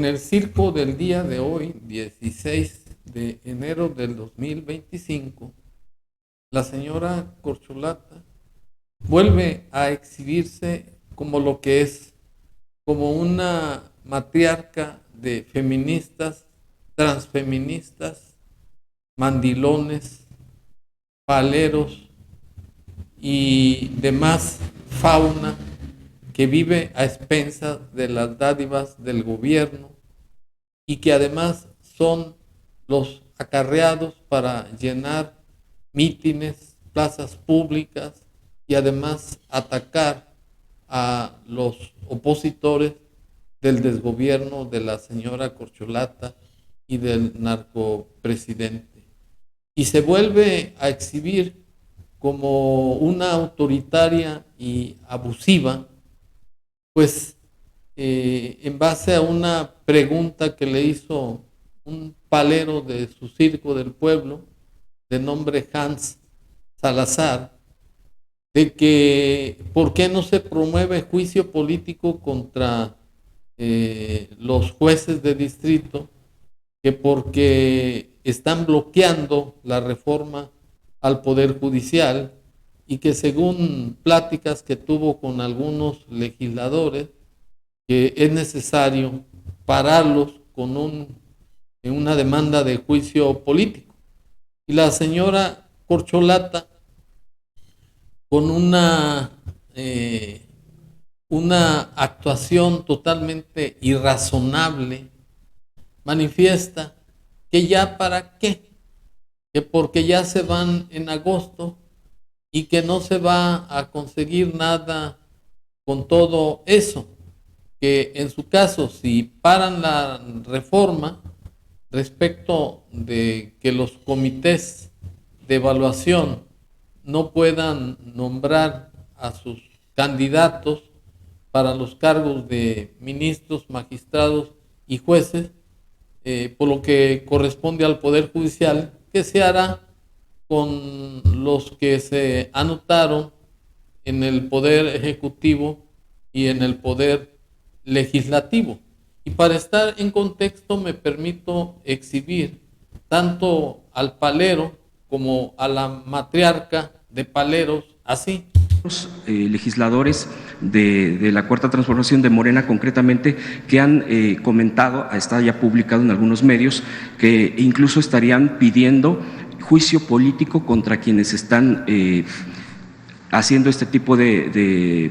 en el circo del día de hoy, 16 de enero del 2025, la señora Corcholata vuelve a exhibirse como lo que es, como una matriarca de feministas, transfeministas, mandilones, paleros y demás fauna que vive a expensas de las dádivas del gobierno y que además son los acarreados para llenar mítines, plazas públicas y además atacar a los opositores del desgobierno de la señora Corcholata y del narcopresidente. Y se vuelve a exhibir como una autoritaria y abusiva, pues en base a una pregunta que le hizo un palero de su circo del pueblo, de nombre Hans Salazar, de que por qué no se promueve juicio político contra los jueces de distrito, que porque están bloqueando la reforma al Poder Judicial y que según pláticas que tuvo con algunos legisladores, que es necesario pararlos con una demanda de juicio político. Y la señora Corcholata, con una actuación totalmente irrazonable, manifiesta que ya para qué, que porque ya se van en agosto y que no se va a conseguir nada con todo eso, que en su caso, si paran la reforma respecto de que los comités de evaluación no puedan nombrar a sus candidatos para los cargos de ministros, magistrados y jueces, por lo que corresponde al Poder Judicial, que se hará con los que se anotaron en el Poder Ejecutivo y en el Poder Legislativo. Y para estar en contexto me permito exhibir tanto al palero como a la matriarca de paleros así. Legisladores de la Cuarta Transformación de Morena concretamente que han comentado, está ya publicado en algunos medios, que incluso estarían pidiendo juicio político contra quienes están haciendo este tipo de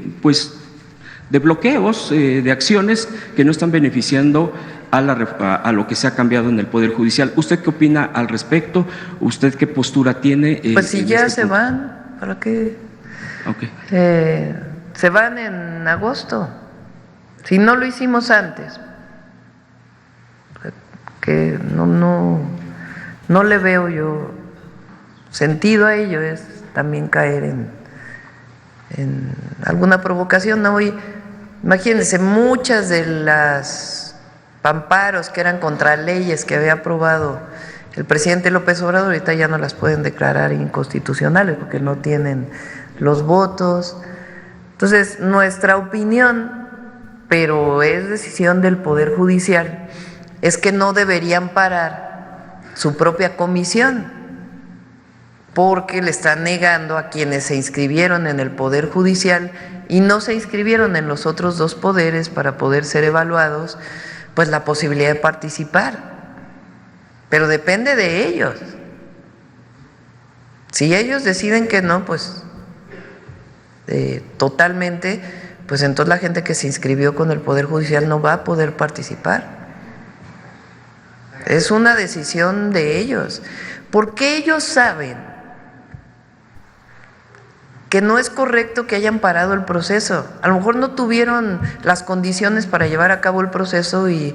bloqueos, de acciones que no están beneficiando a lo que se ha cambiado en el Poder Judicial. ¿Usted qué opina al respecto? ¿Usted qué postura tiene? Pues si ya se van, ¿para qué? Okay. Se van en agosto. Si no lo hicimos antes, que no le veo yo sentido a ello, es también caer en alguna provocación. No, hoy, imagínense, muchas de las amparos que eran contra leyes que había aprobado el presidente López Obrador, ahorita ya no las pueden declarar inconstitucionales porque no tienen los votos. Entonces, nuestra opinión, pero es decisión del Poder Judicial, es que no deberían parar su propia comisión, porque le están negando a quienes se inscribieron en el Poder Judicial y no se inscribieron en los otros dos poderes para poder ser evaluados, pues la posibilidad de participar. Pero depende de ellos. Si ellos deciden que no, pues totalmente, pues entonces la gente que se inscribió con el Poder Judicial no va a poder participar. Es una decisión de ellos, porque ellos saben que no es correcto que hayan parado el proceso. A lo mejor no tuvieron las condiciones para llevar a cabo el proceso y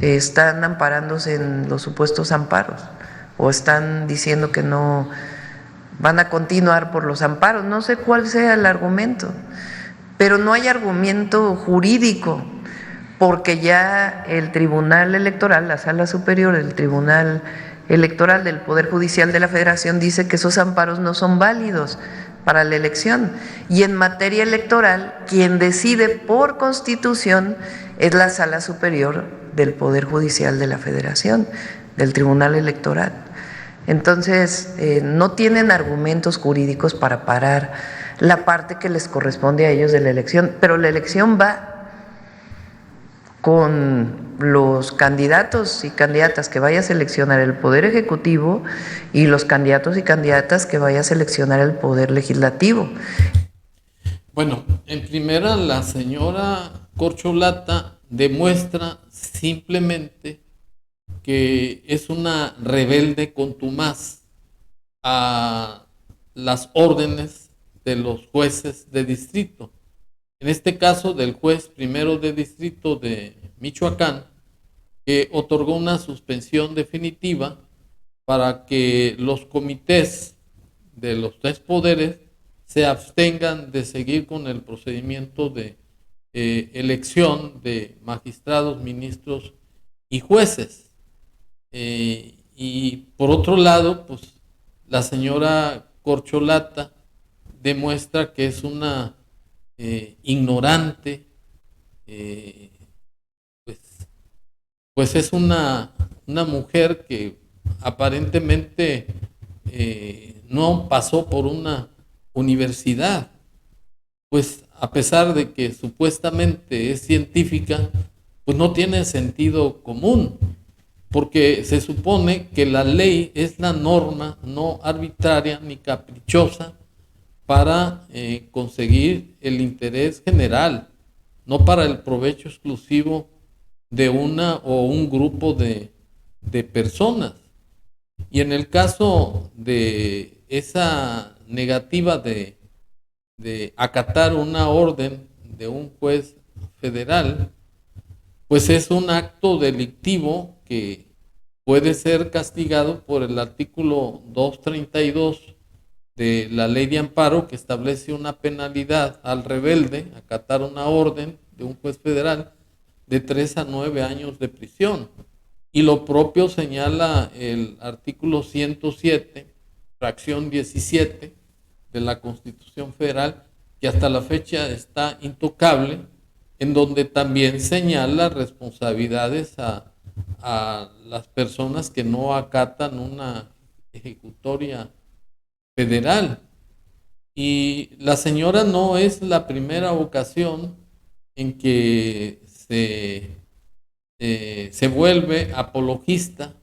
están amparándose en los supuestos amparos, o están diciendo que no van a continuar por los amparos. No sé cuál sea el argumento, pero no hay argumento jurídico, porque ya el Tribunal Electoral, la Sala Superior del Tribunal Electoral del Poder Judicial de la Federación dice que esos amparos no son válidos para la elección. Y en materia electoral, quien decide por Constitución es la Sala Superior del Poder Judicial de la Federación, del Tribunal Electoral. Entonces, no tienen argumentos jurídicos para parar la parte que les corresponde a ellos de la elección, pero la elección va con los candidatos y candidatas que vaya a seleccionar el Poder Ejecutivo y los candidatos y candidatas que vaya a seleccionar el Poder Legislativo. Bueno, en primera, la señora Corcholata demuestra simplemente que es una rebelde contumaz a las órdenes de los jueces de distrito. En este caso, del juez primero de distrito de Michoacán, que otorgó una suspensión definitiva para que los comités de los 3 poderes se abstengan de seguir con el procedimiento de elección de magistrados, ministros y jueces. Y por otro lado, pues la señora Corcholata demuestra que es una ignorante, pues es una mujer que aparentemente no pasó por una universidad, pues a pesar de que supuestamente es científica, pues no tiene sentido común, porque se supone que la ley es la norma no arbitraria ni caprichosa para conseguir el interés general, no para el provecho exclusivo de una o un grupo de personas. Y en el caso de esa negativa de acatar una orden de un juez federal, pues es un acto delictivo que puede ser castigado por el artículo 232 de la ley de amparo, que establece una penalidad al rebelde acatar una orden de un juez federal de 3 a 9 años de prisión. Y lo propio señala el artículo 107, fracción 17 de la Constitución Federal, que hasta la fecha está intocable, en donde también señala responsabilidades a las personas que no acatan una ejecutoria federal. Y la señora no es la primera ocasión en que se vuelve apologista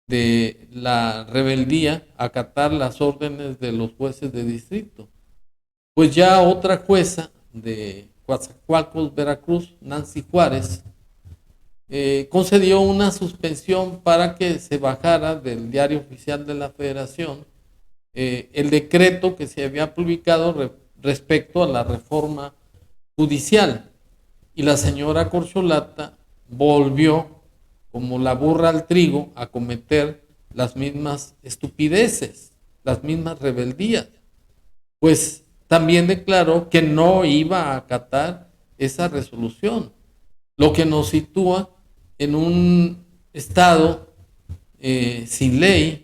de la rebeldía a acatar las órdenes de los jueces de distrito. Pues ya otra jueza de Coatzacoalcos, Veracruz, Nancy Juárez, concedió una suspensión para que se bajara del Diario Oficial de la Federación el decreto que se había publicado respecto a la reforma judicial. Y la señora Corcholata volvió, como la burra al trigo, a cometer las mismas estupideces, las mismas rebeldías. Pues también declaró que no iba a acatar esa resolución, lo que nos sitúa en un estado sin ley,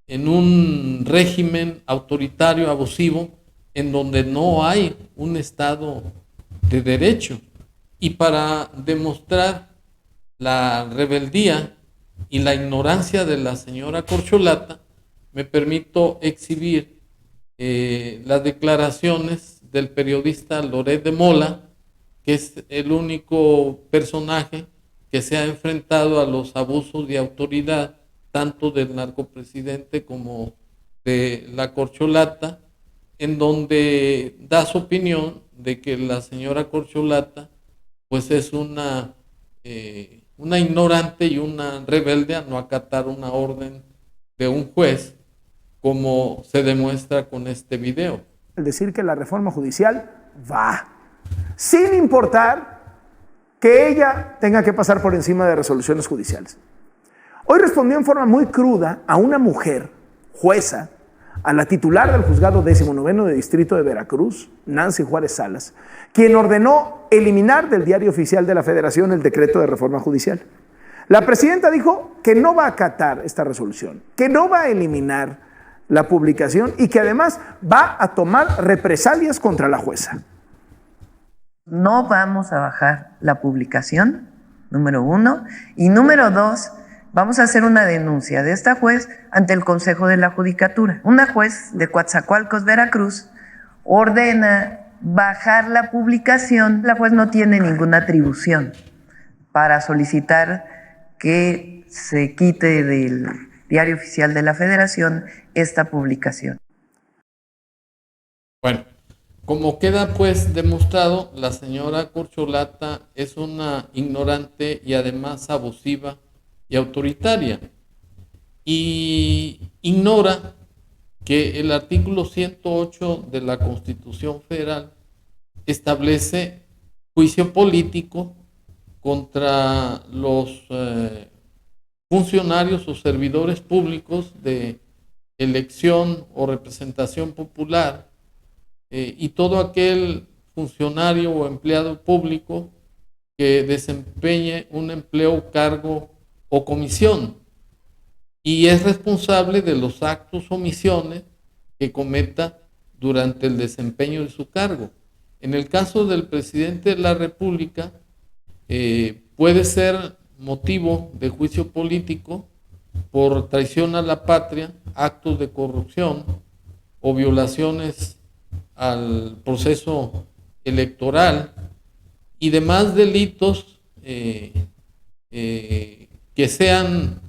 en un régimen autoritario abusivo, en donde no hay un estado de derecho. Y para demostrar la rebeldía y la ignorancia de la señora Corcholata, me permito exhibir las declaraciones del periodista Loret de Mola, que es el único personaje que se ha enfrentado a los abusos de autoridad, tanto del narcopresidente como de la Corcholata, en donde da su opinión de que la señora Corcholata pues es una ignorante y una rebelde a no acatar una orden de un juez, como se demuestra con este video. El decir que la reforma judicial va, sin importar que ella tenga que pasar por encima de resoluciones judiciales. Hoy respondió en forma muy cruda a una mujer, jueza, a la titular del juzgado 19º de distrito de Veracruz, Nancy Juárez Salas, quien ordenó eliminar del Diario Oficial de la Federación el decreto de reforma judicial. La presidenta dijo que no va a acatar esta resolución, que no va a eliminar la publicación y que además va a tomar represalias contra la jueza. No vamos a bajar la publicación número 1. Y número 2, vamos a hacer una denuncia de esta juez ante el Consejo de la Judicatura. Una juez de Coatzacoalcos, Veracruz, ordena bajar la publicación. La juez no tiene ninguna atribución para solicitar que se quite del Diario Oficial de la Federación esta publicación. Bueno, como queda pues demostrado, la señora Corcholata es una ignorante y además abusiva y autoritaria. Y ignora que el artículo 108 de la Constitución Federal establece juicio político contra los funcionarios o servidores públicos de elección o representación popular y todo aquel funcionario o empleado público que desempeñe un empleo, cargo o comisión y es responsable de los actos o omisiones que cometa durante el desempeño de su cargo. En el caso del presidente de la República, puede ser motivo de juicio político por traición a la patria, actos de corrupción o violaciones al proceso electoral y demás delitos que sean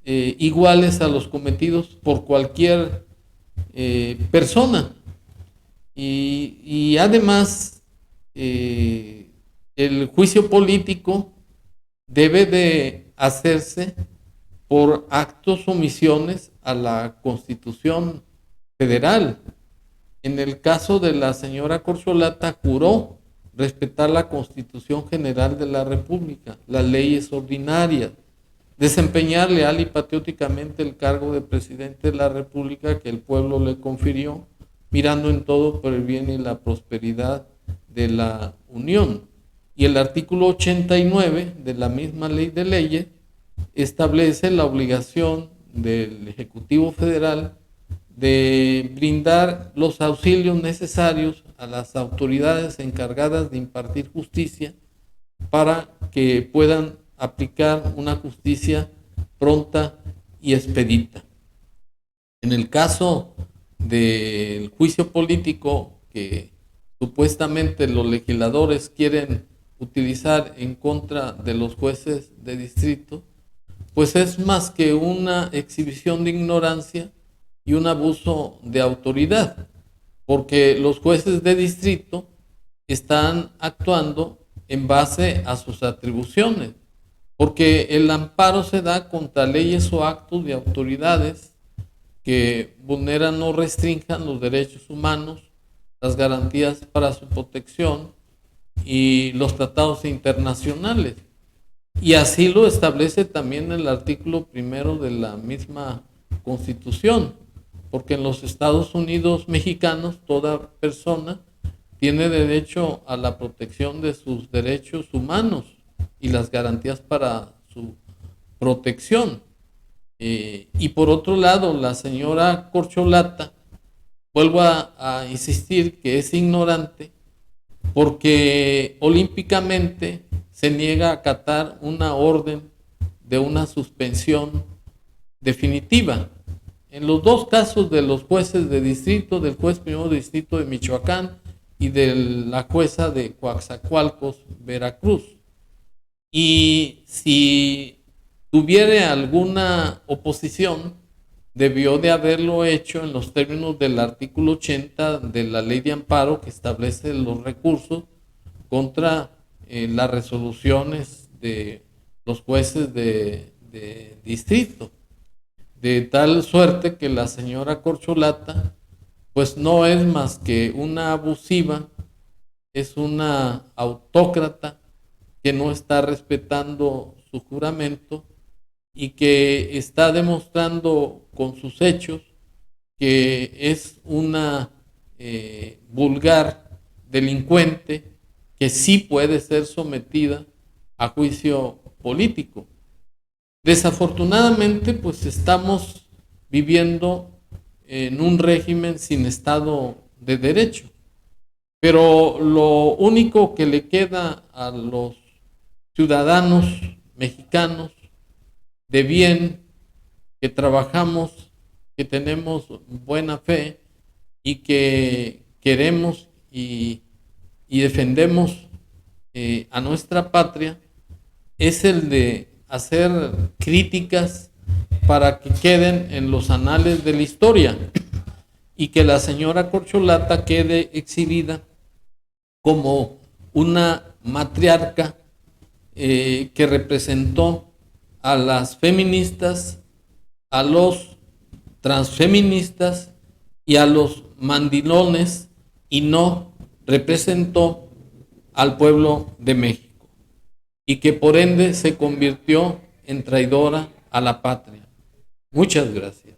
iguales a los cometidos por cualquier persona. Y además, el juicio político debe de hacerse por actos o omisiones a la Constitución Federal. En el caso de la señora Corcholata, juró respetar la Constitución General de la República, las leyes ordinarias, desempeñar leal y patrióticamente el cargo de presidente de la República que el pueblo le confirió, mirando en todo por el bien y la prosperidad de la Unión. Y el artículo 89 de la misma ley de leyes establece la obligación del Ejecutivo Federal de brindar los auxilios necesarios a las autoridades encargadas de impartir justicia para que puedan aplicar una justicia pronta y expedita. En el caso del juicio político que supuestamente los legisladores quieren utilizar en contra de los jueces de distrito, pues es más que una exhibición de ignorancia y un abuso de autoridad, porque los jueces de distrito están actuando en base a sus atribuciones, porque el amparo se da contra leyes o actos de autoridades que vulneran o restrinjan los derechos humanos, las garantías para su protección y los tratados internacionales. Y así lo establece también el artículo 1 de la misma Constitución, porque en los Estados Unidos mexicanos toda persona tiene derecho a la protección de sus derechos humanos y las garantías para su protección. Y por otro lado, la señora Corcholata, vuelvo a insistir que es ignorante porque olímpicamente se niega a acatar una orden de una suspensión definitiva. En los dos casos de los jueces de distrito, del juez primero de distrito de Michoacán y de la jueza de Coatzacoalcos, Veracruz. Y si tuviera alguna oposición, debió de haberlo hecho en los términos del artículo 80 de la Ley de Amparo que establece los recursos contra las resoluciones de los jueces de distrito. De tal suerte que la señora Corcholata pues no es más que una abusiva, es una autócrata que no está respetando su juramento y que está demostrando con sus hechos que es una vulgar delincuente que sí puede ser sometida a juicio político. Desafortunadamente, pues estamos viviendo en un régimen sin Estado de Derecho. Pero lo único que le queda a los ciudadanos mexicanos de bien, que trabajamos, que tenemos buena fe y que queremos y defendemos a nuestra patria, es el de hacer críticas para que queden en los anales de la historia y que la señora Corcholata quede exhibida como una matriarca que representó a las feministas, a los transfeministas y a los mandilones, y no representó al pueblo de México, y que por ende se convirtió en traidora a la patria. Muchas gracias.